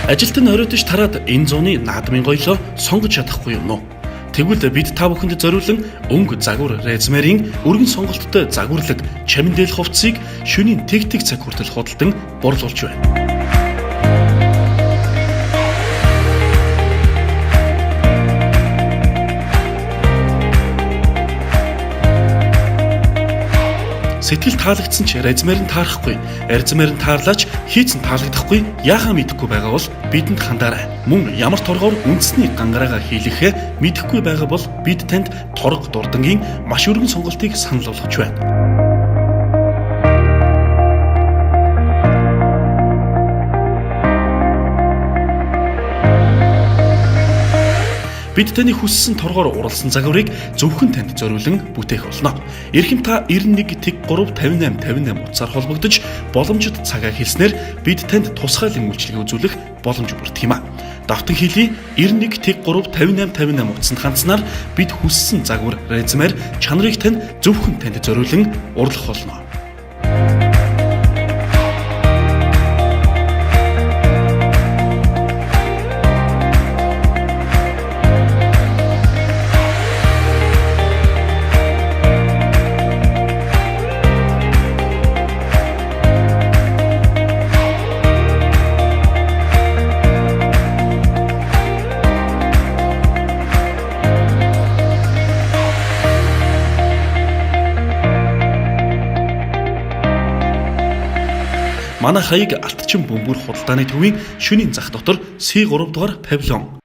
Ажилт нь хориотож тараад энэ зууны наадмын гоёлоо сонгож чадахгүй юм уу? Тэгвэл бид та бүхэнд зориулан өнгө загвар резмерийн өргөн сонголттой загварлаг чаминдэл хувцсыг шөнийн тэг цаг хүртэл худалдан борлуулж байна. Сэтгэл таалагдсан ч резмер нь таарахгүй, резмер нь таарлаач хийцэн таалагдахгүй яахаа мэдэхгүй байгаа бол бидэнд хандаарай. Мөн ямар торгоор үндэсний гангараагаа хийлгэхээ мэдэхгүй байгаа бол бид танд торго дурдангийн маш өргөн сонголтыг санал болгож байна. Бид таны хүссэн торгоор уралсан загварыг зөвхөн танд зориулан бүтээх болно. Эрхэм та 91 тэг 3 58 58 утсаар холбогдож боломжит цагаа хэлснээр бид танд тусгайлан үйлчилгээ үзүүлэх боломж бүрдэх юм а. Давтан хэлий 91 тэг 3 58 58 утсанд хандсанаар бид хүссэн загвар резмер чанарыг тань зөвхөн танд зориулан урлах болно. Манай хаяг Алтчин бөмбөр худалдааны төвийн шөнийн зах дотор C3 дугаар павильон